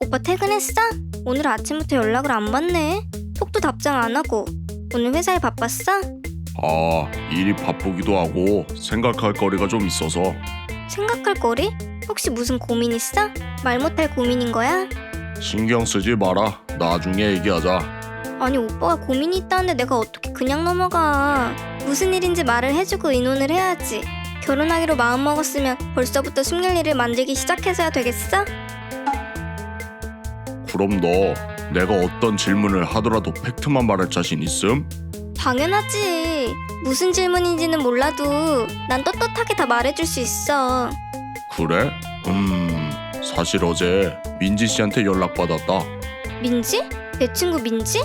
오빠 퇴근했어? 오늘 아침부터 연락을 안 받네. 톡도 답장 안 하고. 오늘 회사에 바빴어? 일이 바쁘기도 하고 생각할 거리가 좀 있어서. 생각할 거리? 혹시 무슨 고민 있어? 말 못할 고민인 거야? 신경 쓰지 마라. 나중에 얘기하자. 아니 오빠가 고민이 있다는데 내가 어떻게 그냥 넘어가. 무슨 일인지 말을 해주고 의논을 해야지. 결혼하기로 마음먹었으면 벌써부터 숨길 일을 만들기 시작해서야 되겠어? 그럼 너 내가 어떤 질문을 하더라도 팩트만 말할 자신 있음? 당연하지. 무슨 질문인지는 몰라도 난 떳떳하게 다 말해줄 수 있어. 그래? 사실 어제 민지 씨한테 연락받았다. 민지? 내 친구 민지?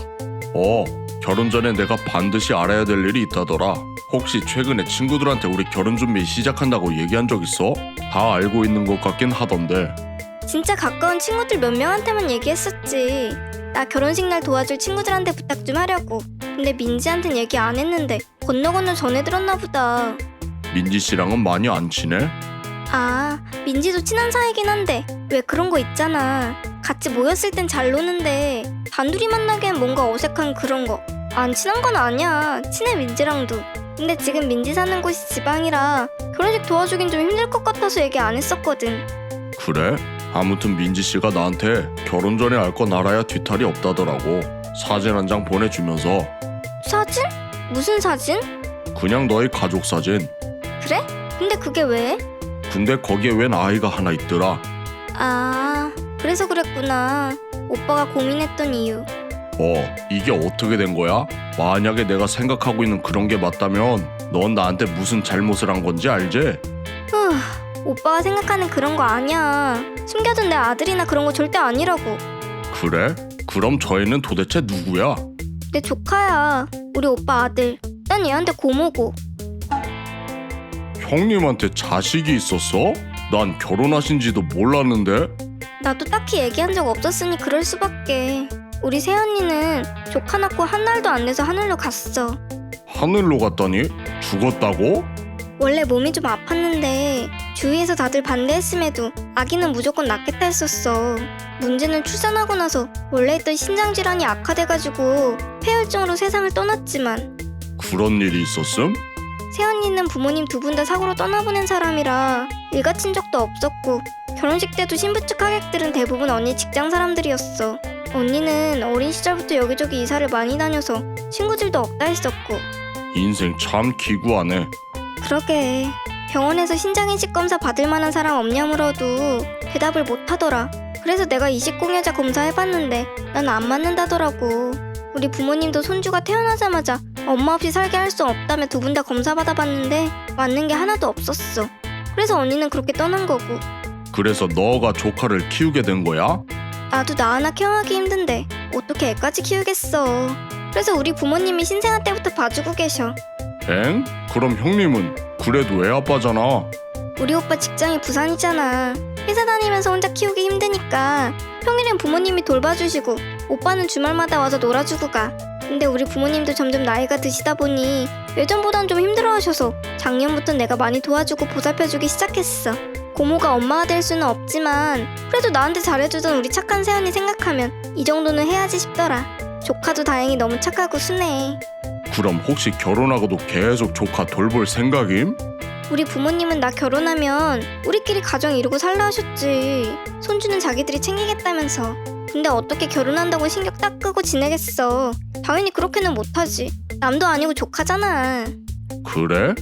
결혼 전에 내가 반드시 알아야 될 일이 있다더라. 혹시 최근에 친구들한테 우리 결혼 준비 시작한다고 얘기한 적 있어? 다 알고 있는 것 같긴 하던데. 진짜 가까운 친구들 몇 명한테만 얘기했었지. 나 결혼식 날 도와줄 친구들한테 부탁 좀 하려고. 근데 민지한텐 얘기 안 했는데 건너 전해 들었나 보다. 민지 씨랑은 많이 안 친해? 민지도 친한 사이긴 한데 왜 그런 거 있잖아. 같이 모였을 땐 잘 노는데 단둘이 만나기엔 뭔가 어색한 그런 거. 안 친한 건 아니야. 친해 민지랑도. 근데 지금 민지 사는 곳이 지방이라 결혼식 도와주긴 좀 힘들 것 같아서 얘기 안 했었거든. 그래? 아무튼 민지 씨가 나한테 결혼 전에 알 건 알아야 뒤탈이 없다더라고. 사진 한 장 보내주면서. 사진? 무슨 사진? 그냥 너희 가족 사진. 그래? 근데 그게 왜? 근데 거기에 웬 아이가 하나 있더라. 그래서 그랬구나. 오빠가 고민했던 이유. 이게 어떻게 된 거야? 만약에 내가 생각하고 있는 그런 게 맞다면 넌 나한테 무슨 잘못을 한 건지 알지? 오빠가 생각하는 그런 거 아니야. 숨겨둔 내 아들이나 그런 거 절대 아니라고. 그래? 그럼 저 애는 도대체 누구야? 내 조카야. 우리 오빠 아들. 난 얘한테 고모고. 형님한테 자식이 있었어? 난 결혼하신지도 몰랐는데? 나도 딱히 얘기한 적 없었으니 그럴 수밖에. 우리 새언니는 조카 낳고 한 달도 안 돼서 하늘로 갔어. 하늘로 갔다니? 죽었다고? 원래 몸이 좀 아팠는데 주위에서 다들 반대했음에도 아기는 무조건 낳겠다 했었어. 문제는 출산하고 나서 원래 있던 신장질환이 악화돼가지고 폐혈증으로 세상을 떠났지만. 그런 일이 있었음? 새언니는 부모님 두 분 다 사고로 떠나보낸 사람이라 일가 친족도 없었고 결혼식 때도 신부 측 하객들은 대부분 언니 직장 사람들이었어. 언니는 어린 시절부터 여기저기 이사를 많이 다녀서 친구들도 없다 했었고. 인생 참 기구하네. 그러게. 병원에서 신장이식 검사 받을 만한 사람 없냐 물어도 대답을 못 하더라. 그래서 내가 이식공여자 검사 해봤는데 난 안 맞는다더라고. 우리 부모님도 손주가 태어나자마자 엄마 없이 살게 할 수 없다며 두 분 다 검사 받아봤는데 맞는 게 하나도 없었어. 그래서 언니는 그렇게 떠난 거고. 그래서 너가 조카를 키우게 된 거야? 나도 나 하나 케어하기 힘든데 어떻게 애까지 키우겠어. 그래서 우리 부모님이 신생아 때부터 봐주고 계셔. 엥? 그럼 형님은 그래도 애 아빠잖아. 우리 오빠 직장이 부산이잖아. 회사 다니면서 혼자 키우기 힘드니까 평일엔 부모님이 돌봐주시고 오빠는 주말마다 와서 놀아주고 가. 근데 우리 부모님도 점점 나이가 드시다 보니 예전보단 좀 힘들어하셔서 작년부터 내가 많이 도와주고 보살펴주기 시작했어. 고모가 엄마가 될 수는 없지만 그래도 나한테 잘해주던 우리 착한 새언니 생각하면 이 정도는 해야지 싶더라. 조카도 다행히 너무 착하고 순해. 그럼 혹시 결혼하고도 계속 조카 돌볼 생각임? 우리 부모님은 나 결혼하면 우리끼리 가정 이루고 살라 하셨지. 손주는 자기들이 챙기겠다면서. 근데 어떻게 결혼한다고 신경 딱 끄고 지내겠어. 당연히 그렇게는 못하지. 남도 아니고 조카잖아. 그래?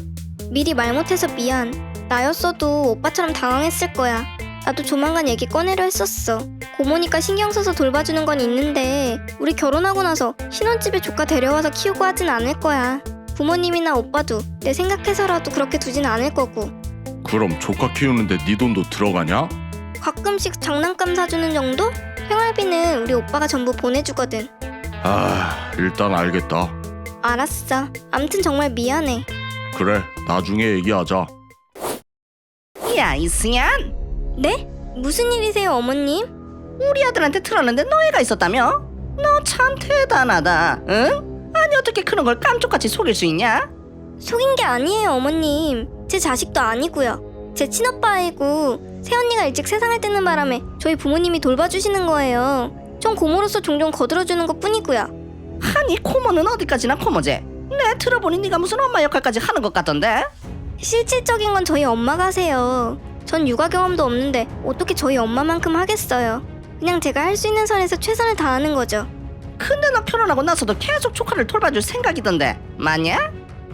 미리 말 못해서 미안. 나였어도 오빠처럼 당황했을 거야. 나도 조만간 얘기 꺼내려 했었어. 고모니까 신경 써서 돌봐주는 건 있는데 우리 결혼하고 나서 신혼집에 조카 데려와서 키우고 하진 않을 거야. 부모님이나 오빠도 내 생각해서라도 그렇게 두진 않을 거고. 그럼 조카 키우는데 네 돈도 들어가냐? 가끔씩 장난감 사주는 정도? 생활비는 우리 오빠가 전부 보내주거든. 일단 알겠다. 알았어. 암튼 정말 미안해. 그래, 나중에 얘기하자. 야, 이승연, 네? 무슨 일이세요, 어머님? 우리 아들한테 틀었는데 너 애가 있었다며? 너 참 대단하다, 응? 아니 어떻게 그런 걸 깜짝같이 속일 수 있냐? 속인 게 아니에요, 어머님. 제 자식도 아니고요. 제 친오빠 아이고 새언니가 일찍 세상을 뜨는 바람에 저희 부모님이 돌봐주시는 거예요. 전 고모로서 종종 거들어주는 것 뿐이고요. 아니 고모는 어디까지나 고모지? 내 들어보니 네가 무슨 엄마 역할까지 하는 것 같던데? 실질적인 건 저희 엄마가 하세요. 전 육아 경험도 없는데 어떻게 저희 엄마만큼 하겠어요. 그냥 제가 할 수 있는 선에서 최선을 다하는 거죠. 근데 너 결혼하고 나서도 계속 조카를 돌봐줄 생각이던데 맞냐?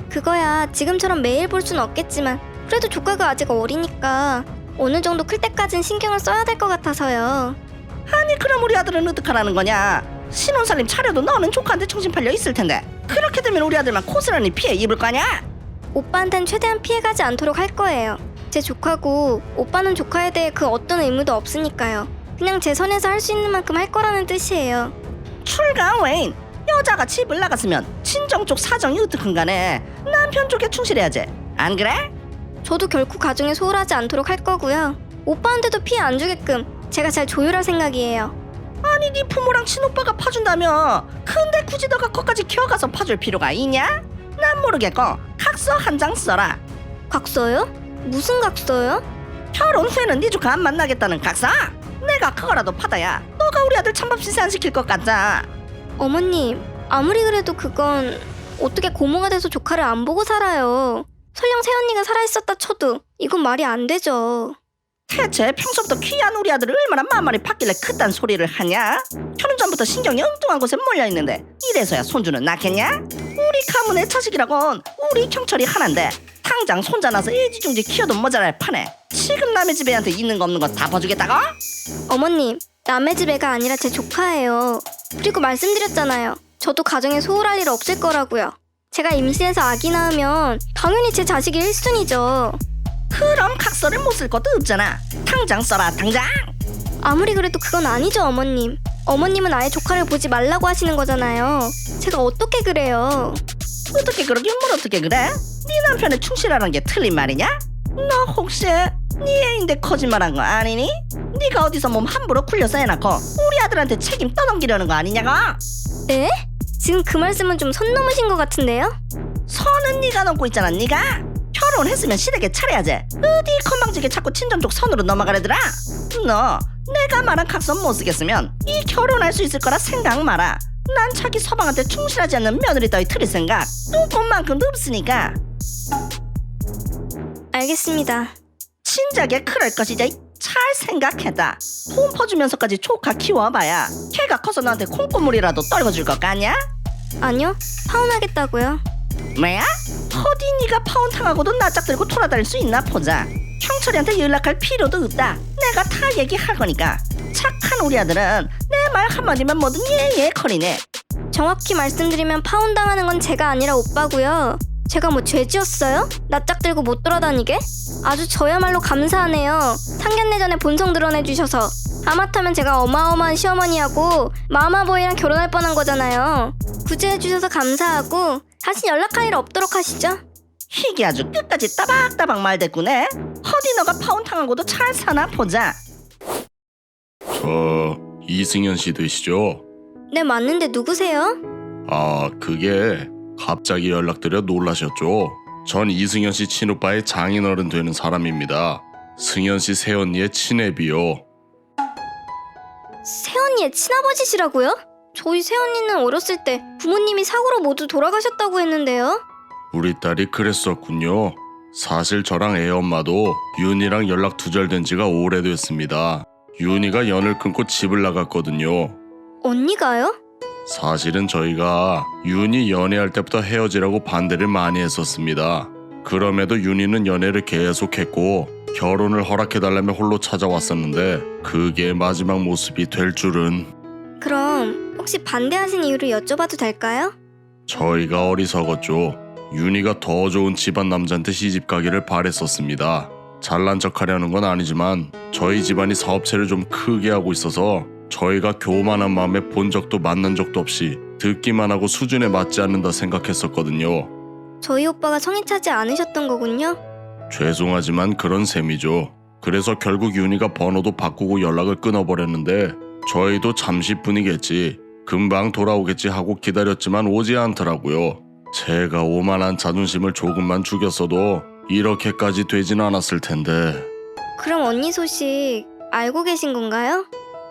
그거야 지금처럼 매일 볼 순 없겠지만 그래도 조카가 아직 어리니까 어느 정도 클 때까진 신경을 써야 될 것 같아서요. 아니 그럼 우리 아들은 어떡하라는 거냐? 신혼살림 차려도 너는 조카한테 정신 팔려 있을 텐데 그렇게 되면 우리 아들만 고스란히 피해 입을 거냐? 오빠한텐 최대한 피해가지 않도록 할 거예요. 제 조카고 오빠는 조카에 대해 그 어떤 의무도 없으니까요. 그냥 제 선에서 할 수 있는 만큼 할 거라는 뜻이에요. 출가 웨인 여자가 집을 나갔으면 친정 쪽 사정이 어떻든 간에 남편 쪽에 충실해야지 안 그래? 저도 결코 가정에 소홀하지 않도록 할 거고요. 오빠한테도 피해 안 주게끔 제가 잘 조율할 생각이에요. 아니 네 부모랑 친오빠가 파준다며 근데 굳이 너가 거기까지 기어가서 파줄 필요가 있냐? 난 모르겠고 각서 한 장 써라. 각서요? 무슨 각서요? 결혼 후에는 네 조카 안 만나겠다는 각서? 내가 그거라도 받아야 너가 우리 아들 찬밥 신세 안 시킬 것 같자. 어머님, 아무리 그래도 그건 어떻게 고모가 돼서 조카를 안 보고 살아요. 설령 새언니가 살아있었다 쳐도 이건 말이 안 되죠. 대체 평소부터 귀한 우리 아들을 얼마나 만만히 받길래 그딴 소리를 하냐? 결혼 전부터 신경이 엉뚱한 곳에 몰려있는데 이래서야 손주는 낳겠냐? 우리 가문의 자식이라곤 우리 경철이 하나인데 당장 손자 나서 애지중지 키워도 모자랄 판에 지금 남의 집 애한테 있는 거 없는 거 다 봐주겠다고? 어머님, 남의 집 애가 아니라 제 조카예요. 그리고 말씀드렸잖아요. 저도 가정에 소홀할 일 없을 거라고요. 제가 임신해서 아기 낳으면 당연히 제 자식이 1순위죠. 그럼 각서를 못 쓸 것도 없잖아. 당장 써라 당장. 아무리 그래도 그건 아니죠, 어머님. 어머님은 아예 조카를 보지 말라고 하시는 거잖아요. 제가 어떻게 그래요? 어떻게 그러긴 뭘 어떻게 그래? 네 남편에 충실하는 게 틀린 말이냐? 너 혹시 네 애인데 거짓말한 거 아니니? 네가 어디서 몸 함부로 굴려서 해놓고 우리 아들한테 책임 떠넘기려는 거 아니냐고? 네? 지금 그 말씀은 좀 선 넘으신 것 같은데요? 선은 네가 넘고 있잖아. 네가 결혼했으면 시댁에 차려야지. 어디 건방지게 자꾸 친정 쪽 선으로 넘어가려더라. 너 내가 말한 각선 못 쓰겠으면 이 결혼할 수 있을 거라 생각 마라. 난 자기 서방한테 충실하지 않는 며느리 따위 틀릴 생각 조금만큼도 없으니까. 알겠습니다. 진작에 그럴 것이지. 잘 생각해다. 돈 퍼주면서까지 조카 키워봐야 걔가 커서 너한테 콩고물이라도 떨궈줄 것 같냐? 아니요, 파혼하겠다고요. 뭐야? 어디 네가 파혼당하고도 낯짝 들고 돌아다닐 수 있나 보자. 형철이한테 연락할 필요도 없다. 내가 다 얘기할 거니까. 착한 우리 아들은 내 말 한마디면 뭐든 예예 거리네. 정확히 말씀드리면 파혼당하는 건 제가 아니라 오빠고요. 제가 뭐 죄 지었어요? 낯짝 들고 못 돌아다니게? 아주 저야말로 감사하네요. 상견례 전에 본성 드러내주셔서. 하마터면 제가 어마어마한 시어머니하고 마마보이랑 결혼할 뻔한 거잖아요. 구제해주셔서 감사하고 다시 연락할 일 없도록 하시죠. 이게 아주 끝까지 따박따박 말대꾸네. 어디 너가 파혼당하고도 잘 사나 보자. 저 이승현 씨 되시죠? 네, 맞는데 누구세요? 아, 그게 갑자기 연락드려 놀라셨죠? 전 이승현 씨 친오빠의 장인어른 되는 사람입니다. 승현 씨 새언니의 친애비요. 새언니의 친아버지시라고요? 저희 새언니는 어렸을 때 부모님이 사고로 모두 돌아가셨다고 했는데요. 우리 딸이 그랬었군요. 사실 저랑 애엄마도 윤이랑 연락 두절된 지가 오래됐습니다. 윤이가 연을 끊고 집을 나갔거든요. 언니가요? 사실은 저희가 윤이 연애할 때부터 헤어지라고 반대를 많이 했었습니다. 그럼에도 윤이는 연애를 계속했고 결혼을 허락해달라며 홀로 찾아왔었는데 그게 마지막 모습이 될 줄은. 그럼 혹시 반대하신 이유를 여쭤봐도 될까요? 저희가 어리석었죠. 윤이가 더 좋은 집안 남자한테 시집가기를 바랬었습니다. 잘난 척하려는 건 아니지만 저희 집안이 사업체를 좀 크게 하고 있어서 저희가 교만한 마음에 본 적도 만난 적도 없이 듣기만 하고 수준에 맞지 않는다 생각했었거든요. 저희 오빠가 성에 차지 않으셨던 거군요. 죄송하지만 그런 셈이죠. 그래서 결국 윤희가 번호도 바꾸고 연락을 끊어버렸는데 저희도 잠시뿐이겠지, 금방 돌아오겠지 하고 기다렸지만 오지 않더라고요. 제가 오만한 자존심을 조금만 죽였어도 이렇게까지 되진 않았을 텐데. 그럼 언니 소식 알고 계신 건가요?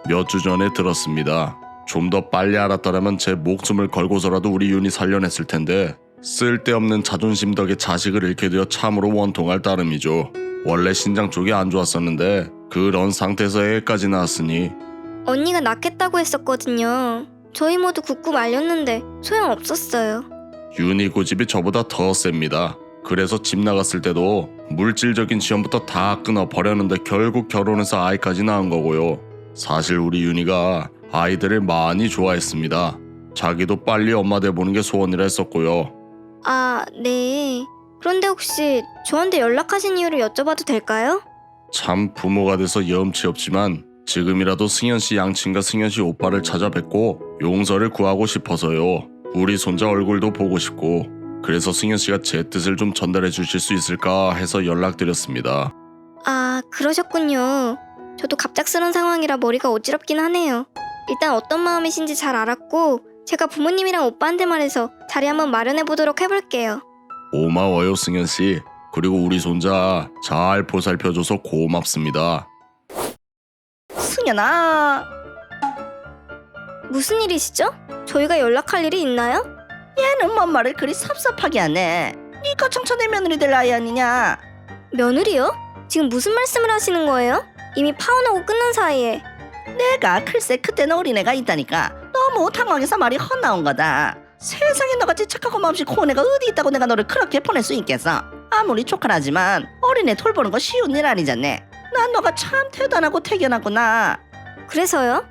몇 주 전에 들었습니다. 좀 더 빨리 알았더라면 제 목숨을 걸고서라도 우리 윤이 살려냈을 텐데 쓸데없는 자존심 덕에 자식을 잃게 되어 참으로 원통할 따름이죠. 원래 신장 쪽이 안 좋았었는데 그런 상태에서 애까지 낳았으니. 언니가 낳겠다고 했었거든요. 저희 모두 굳고 말렸는데 소용없었어요. 윤희 고집이 저보다 더 셉니다. 그래서 집 나갔을 때도 물질적인 지원부터 다 끊어버렸는데 결국 결혼해서 아이까지 낳은 거고요. 사실 우리 윤희가 아이들을 많이 좋아했습니다. 자기도 빨리 엄마 돼보는 게 소원이라 했었고요. 아, 네. 그런데 혹시 저한테 연락하신 이유를 여쭤봐도 될까요? 참 부모가 돼서 염치 없지만 지금이라도 승현씨 양친과 승현씨 오빠를 찾아뵙고 용서를 구하고 싶어서요. 우리 손자 얼굴도 보고 싶고 그래서 승현씨가 제 뜻을 좀 전달해 주실 수 있을까 해서 연락드렸습니다. 아, 그러셨군요. 저도 갑작스런 상황이라 머리가 어지럽긴 하네요. 일단 어떤 마음이신지 잘 알았고 제가 부모님이랑 오빠한테 말해서 자리 한번 마련해 보도록 해볼게요. 고마워요 승현씨. 그리고 우리 손자 잘 보살펴줘서 고맙습니다. 승현아, 무슨 일이시죠? 저희가 연락할 일이 있나요? 얘는 뭔 말을 그리 섭섭하게 하네. 니가 청천의 며느리 될 아이 아니냐? 며느리요? 지금 무슨 말씀을 하시는 거예요? 이미 파혼하고 끝난 사이에. 내가 글쎄 그때는 어린애가 있다니까 너무 당황해서 말이 헛나온 거다. 세상에 너같이 착하고 마음씨 고운 애가 어디 있다고 내가 너를 그렇게 보낼 수 있겠어. 아무리 조카라지만 어린애 돌보는 거 쉬운 일 아니잖네. 난 너가 참 대단하고 태견하구나. 그래서요?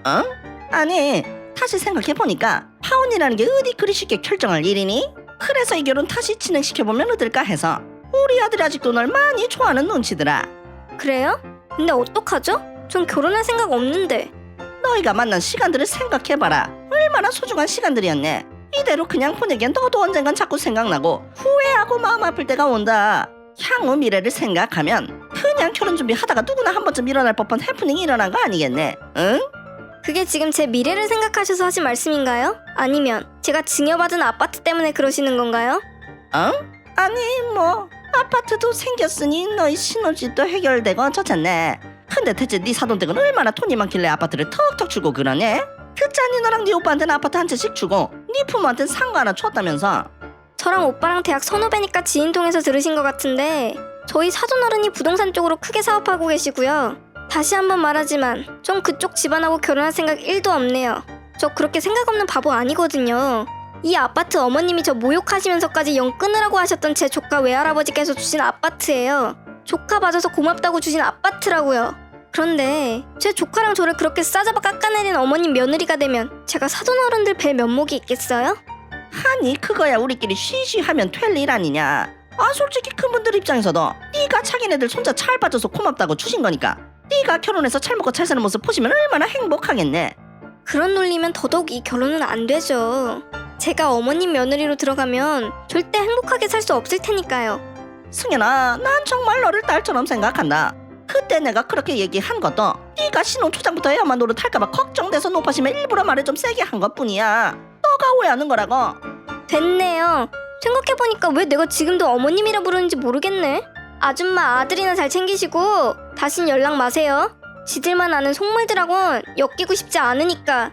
응? 아니 다시 생각해보니까 파혼이라는 게 어디 그리 쉽게 결정할 일이니? 그래서 이 결혼 다시 진행시켜보면 어떨까 해서. 우리 아들이 아직도 널 많이 좋아하는 눈치더라. 그래요? 근데 어떡하죠? 전 결혼할 생각 없는데. 너희가 만난 시간들을 생각해봐라. 얼마나 소중한 시간들이었네. 이대로 그냥 보내기엔 너도 언젠간 자꾸 생각나고 후회하고 마음 아플 때가 온다. 향후 미래를 생각하면 그냥 결혼 준비하다가 누구나 한 번쯤 일어날 법한 해프닝이 일어난 거 아니겠네. 응? 그게 지금 제 미래를 생각하셔서 하신 말씀인가요? 아니면 제가 증여받은 아파트 때문에 그러시는 건가요? 응? 아니 뭐 아파트도 생겼으니 너희 신혼집도 해결되고 좋잖네. 근데 대체 네 사돈댁은 얼마나 돈이 많길래 아파트를 턱턱 주고 그러네? 듣자니 너랑 네 오빠한테는 아파트 한 채씩 주고 네 부모한테는 산 거 하나 줬다면서. 저랑 오빠랑 대학 선후배니까 지인 통해서 들으신 것 같은데 저희 사돈어른이 부동산 쪽으로 크게 사업하고 계시고요. 다시 한번 말하지만 전 그쪽 집안하고 결혼할 생각 1도 없네요. 저 그렇게 생각 없는 바보 아니거든요. 이 아파트 어머님이 저 모욕하시면서까지 영 끊으라고 하셨던 제 조카 외할아버지께서 주신 아파트예요. 조카 봐줘서 고맙다고 주신 아파트라고요. 그런데 제 조카랑 저를 그렇게 싸잡아 깎아내린 어머님 며느리가 되면 제가 사돈어른들 뵐 면목이 있겠어요? 아니 그거야 우리끼리 쉬쉬하면 될 일 아니냐. 아 솔직히 그분들 입장에서도 네가 자기네들 손자 잘 봐줘서 고맙다고 주신 거니까 네가 결혼해서 잘 먹고 잘 사는 모습 보시면 얼마나 행복하겠네. 그런 논리면 더더욱 이 결혼은 안 되죠. 제가 어머님 며느리로 들어가면 절대 행복하게 살 수 없을 테니까요. 승현아, 난 정말 너를 딸처럼 생각한다. 그때 내가 그렇게 얘기한 것도 네가 신혼 초장부터 애 엄마 노릇할까봐 걱정돼서 높아심에 일부러 말을 좀 세게 한 것뿐이야. 너가 오해하는 거라고. 됐네요. 생각해보니까 왜 내가 지금도 어머님이라 부르는지 모르겠네. 아줌마 아들이나 잘 챙기시고 다신 연락 마세요. 지들만 아는 속물들하고는 엮이고 싶지 않으니까.